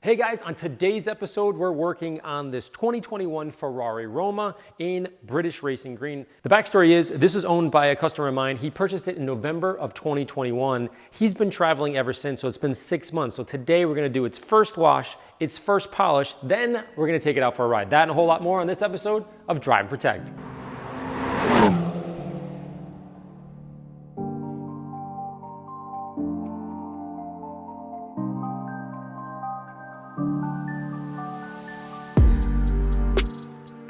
Hey guys, on today's episode, we're working on this 2021 Ferrari Roma in British Racing Green. The backstory is, this is owned by a customer of mine. He purchased it in November of 2021. He's been traveling ever since, so it's been 6 months. So today we're gonna do its first wash, its first polish, then we're gonna take it out for a ride. That and a whole lot more on this episode of Drive and Protect.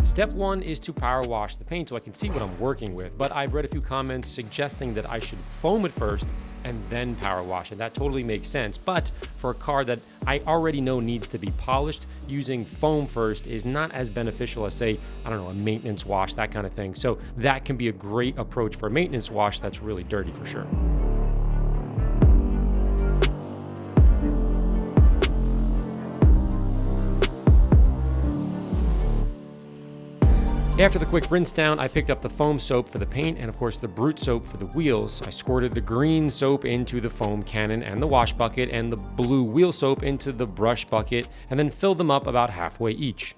Step one is to power wash the paint so I can see what I'm working with, but I've read a few comments suggesting that I should foam it first and then power wash it. That totally makes sense, but for a car that I already know needs to be polished, using foam first is not as beneficial as, say, I don't know, a maintenance wash, that kind of thing. So that can be a great approach for a maintenance wash that's really dirty for sure. After the quick rinse down, I picked up the foam soap for the paint and of course the Brute soap for the wheels. I squirted the green soap into the foam cannon and the wash bucket and the blue wheel soap into the brush bucket and then filled them up about halfway each.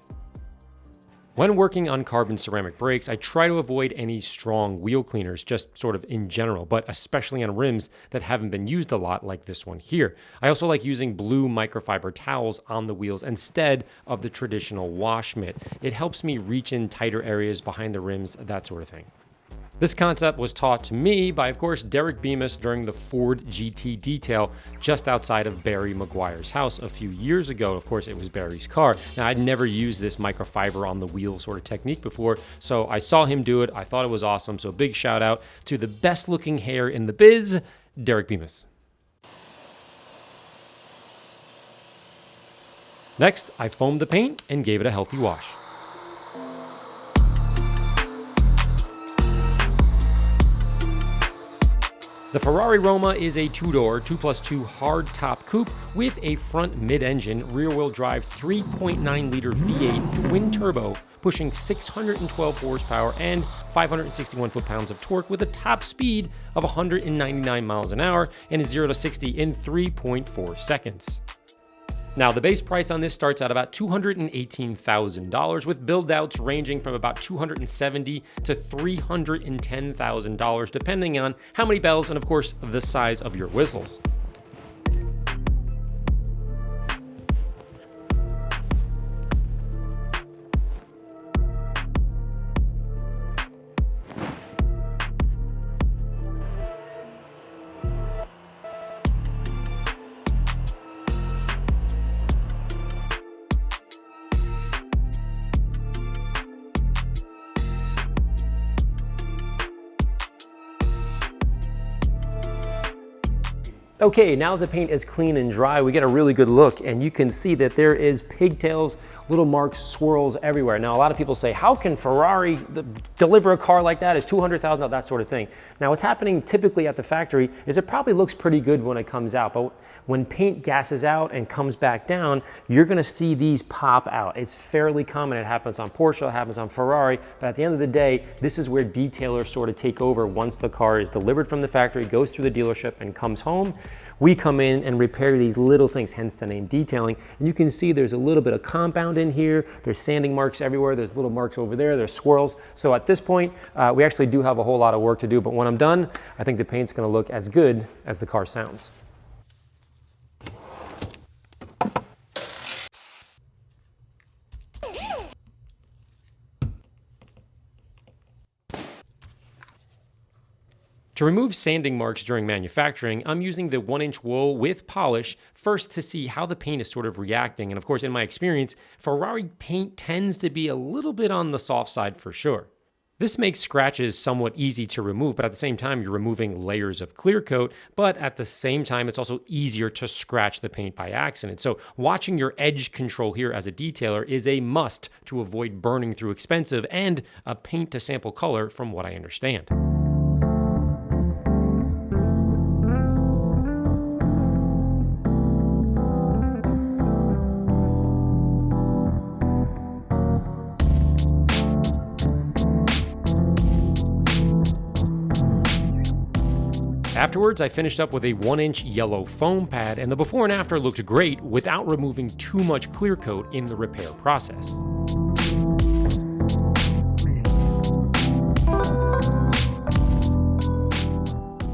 When working on carbon ceramic brakes, I try to avoid any strong wheel cleaners, just sort of in general, but especially on rims that haven't been used a lot like this one here. I also like using blue microfiber towels on the wheels instead of the traditional wash mitt. It helps me reach in tighter areas behind the rims, that sort of thing. This concept was taught to me by, of course, Derek Bemis during the Ford GT detail just outside of Barry Maguire's house a few years ago. Of course, it was Barry's car. Now, I'd never used this microfiber on the wheel sort of technique before, so I saw him do it. I thought it was awesome, so big shout out to the best looking hair in the biz, Derek Bemis. Next, I foamed the paint and gave it a healthy wash. The Ferrari Roma is a two-door, 2+2 hard-top coupe with a front mid-engine, rear-wheel drive 3.9-liter V8 twin-turbo, pushing 612 horsepower and 561 foot-pounds of torque with a top speed of 199 miles an hour and a 0 to 60 in 3.4 seconds. Now, the base price on this starts at about $218,000, with build-outs ranging from about $270,000 to $310,000, depending on how many bells and, of course, the size of your whistles. Okay, now the paint is clean and dry, we get a really good look and you can see that there is pigtails, little marks, swirls everywhere. Now, a lot of people say, how can Ferrari deliver a car like that? It's $200,000, that sort of thing. Now, what's happening typically at the factory is it probably looks pretty good when it comes out, but when paint gasses out and comes back down, you're gonna see these pop out. It's fairly common. It happens on Porsche, it happens on Ferrari, but at the end of the day, this is where detailers sort of take over once the car is delivered from the factory, goes through the dealership and comes home. We come in and repair these little things, hence the name detailing. And you can see there's a little bit of compound in here. There's sanding marks everywhere. There's little marks over there. There's swirls. So at this point, we actually do have a whole lot of work to do. But when I'm done, I think the paint's going to look as good as the car sounds. To remove sanding marks during manufacturing, I'm using the 1-inch wool with polish first to see how the paint is sort of reacting. And of course, in my experience, Ferrari paint tends to be a little bit on the soft side for sure. This makes scratches somewhat easy to remove, but at the same time, you're removing layers of clear coat, but at the same time, it's also easier to scratch the paint by accident. So watching your edge control here as a detailer is a must to avoid burning through expensive and a paint to sample color from what I understand. Afterwards, I finished up with a 1-inch yellow foam pad, and the before and after looked great without removing too much clear coat in the repair process.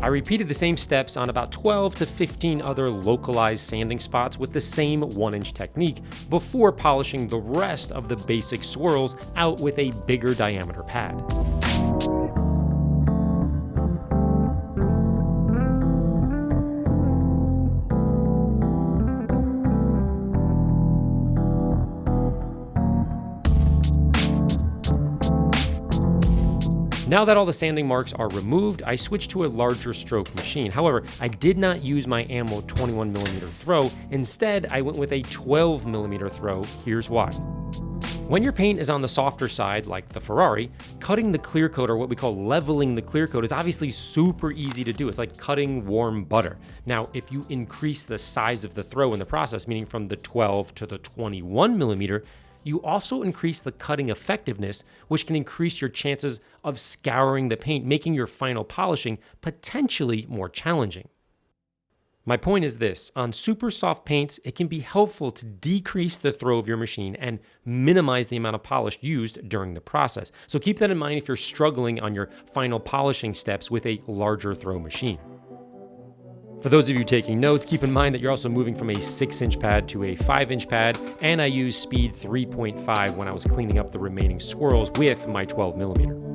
I repeated the same steps on about 12 to 15 other localized sanding spots with the same 1-inch technique before polishing the rest of the basic swirls out with a bigger diameter pad. Now that all the sanding marks are removed, I switched to a larger stroke machine. However, I did not use my Ammo 21mm throw. Instead, I went with a 12mm throw. Here's why. When your paint is on the softer side, like the Ferrari, cutting the clear coat, or what we call leveling the clear coat, is obviously super easy to do. It's like cutting warm butter. Now, if you increase the size of the throw in the process, meaning from the 12 to the 21mm, you also increase the cutting effectiveness, which can increase your chances of scouring the paint, making your final polishing potentially more challenging. My point is this: on super soft paints, it can be helpful to decrease the throw of your machine and minimize the amount of polish used during the process. So keep that in mind if you're struggling on your final polishing steps with a larger throw machine. For those of you taking notes, keep in mind that you're also moving from a 6-inch pad to a 5-inch pad, and I used speed 3.5 when I was cleaning up the remaining swirls with my 12mm.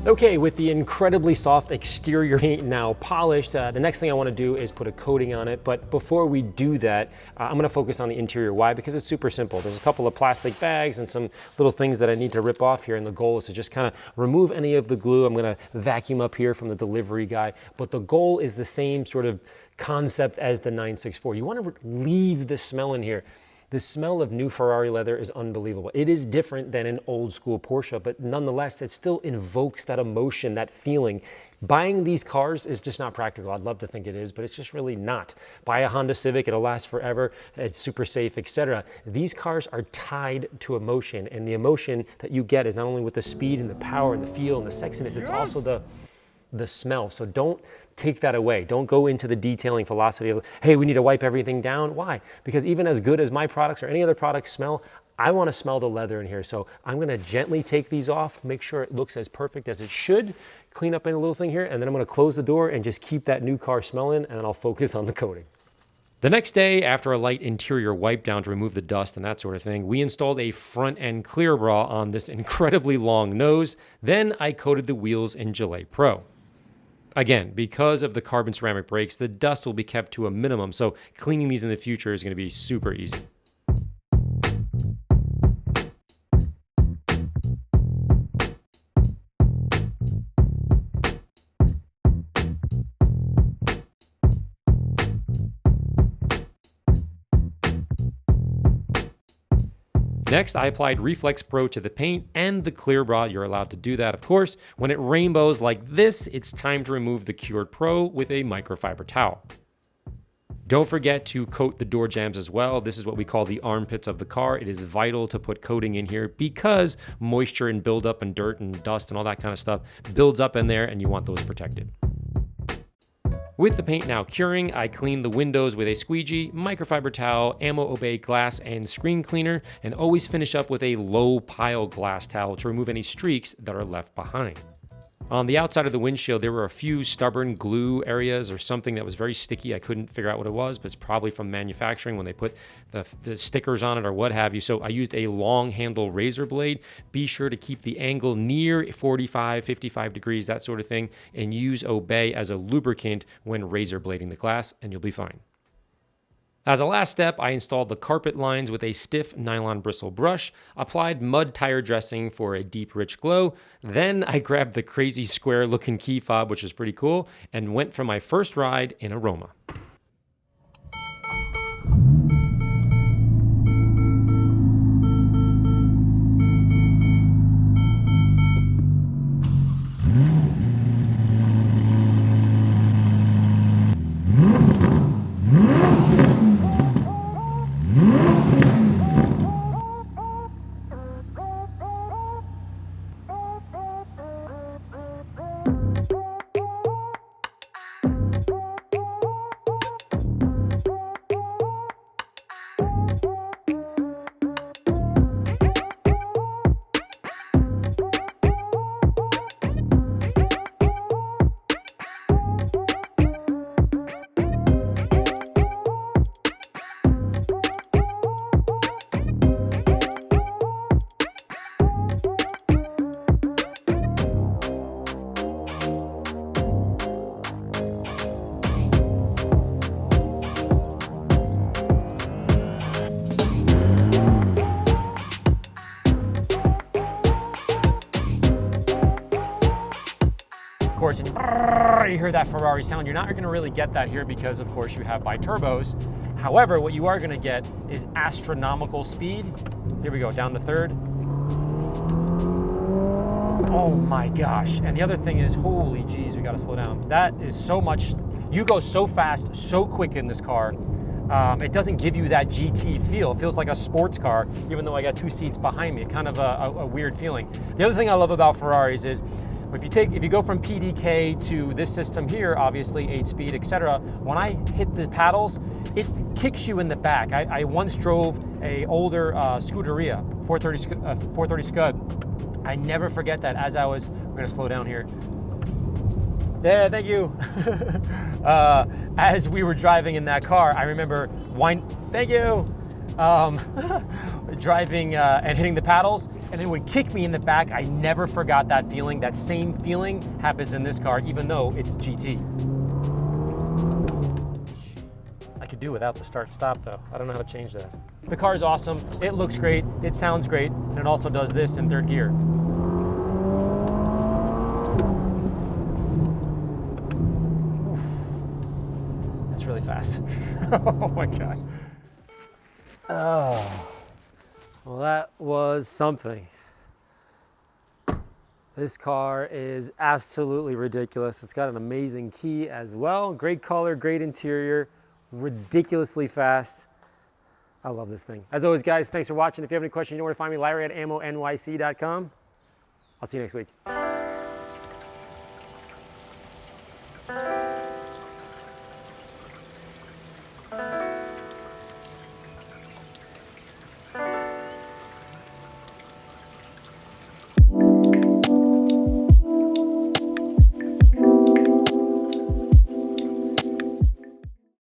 Okay, with the incredibly soft exterior paint now polished, the next thing I want to do is put a coating on it. But before we do that, I'm going to focus on the interior. Why? Because it's super simple. There's a couple of plastic bags and some little things that I need to rip off here, and the goal is to just kind of remove any of the glue. I'm going to vacuum up here from the delivery guy, but the goal is the same sort of concept as the 964. You want to leave the smell in here. The smell of new Ferrari leather is unbelievable. It is different than an old school Porsche, but nonetheless, it still invokes that emotion, that feeling. Buying these cars is just not practical. I'd love to think it is, but it's just really not. Buy a Honda Civic, it'll last forever, it's super safe, etc. These cars are tied to emotion, and the emotion that you get is not only with the speed and the power and the feel and the sexiness, it's also the smell. So don't take that away. Don't go into the detailing philosophy of, hey, we need to wipe everything down. Why? Because even as good as my products or any other products smell, I want to smell the leather in here. So I'm going to gently take these off, make sure it looks as perfect as it should, clean up any little thing here, and then I'm going to close the door and just keep that new car smelling, and then I'll focus on the coating. The next day, after a light interior wipe down to remove the dust and that sort of thing, we installed a front end clear bra on this incredibly long nose. Then I coated the wheels in Gelée Pro. Again, because of the carbon ceramic brakes, the dust will be kept to a minimum, so cleaning these in the future is going to be super easy. Next, I applied Reflex Pro to the paint and the clear bra. You're allowed to do that, of course. When it rainbows like this, it's time to remove the Cured Pro with a microfiber towel. Don't forget to coat the door jambs as well. This is what we call the armpits of the car. It is vital to put coating in here because moisture and buildup and dirt and dust and all that kind of stuff builds up in there, and you want those protected. With the paint now curing, I cleaned the windows with a squeegee, microfiber towel, Ammo Obey glass and screen cleaner, and always finish up with a low pile glass towel to remove any streaks that are left behind. On the outside of the windshield, there were a few stubborn glue areas or something that was very sticky. I couldn't figure out what it was, but it's probably from manufacturing when they put the stickers on it or what have you. So I used a long handle razor blade. Be sure to keep the angle near 45, 55 degrees, that sort of thing, and use Obey as a lubricant when razor blading the glass, and you'll be fine. As a last step, I installed the carpet lines with a stiff nylon bristle brush, applied mud tire dressing for a deep, rich glow. Then I grabbed the crazy square looking key fob, which is pretty cool, and went for my first ride in a Roma. Of course, you hear that Ferrari sound. You're not going to really get that here because, of course, you have biturbos. However, what you are going to get is astronomical speed. Here we go, down to third. Oh my gosh. And the other thing is, holy geez, we got to slow down. That is so much. You go so fast, so quick in this car. It doesn't give you that GT feel. It feels like a sports car, even though I got two seats behind me. Kind of a weird feeling. The other thing I love about Ferraris is, if you go from PDK to this system here, obviously 8-speed, etc., when I hit the paddles, it kicks you in the back. I once drove a older Scuderia, 430 Scud. I never forget that as I was, we're gonna slow down here. Yeah, thank you. As we were driving in that car, I remember thank you. Driving and hitting the paddles, and it would kick me in the back. I never forgot that feeling. That same feeling happens in this car, even though it's GT. I could do without the start-stop though. I don't know how to change that. The car is awesome. It looks great. It sounds great, and it also does this in third gear. Oof. That's really fast. Oh my gosh. Oh, well, that was something. This car is absolutely ridiculous. It's got an amazing key as well. Great color, great interior, ridiculously fast. I love this thing. As always, guys, thanks for watching. If you have any questions, you know where to find me, Larry at AmmoNYC.com. I'll see you next week.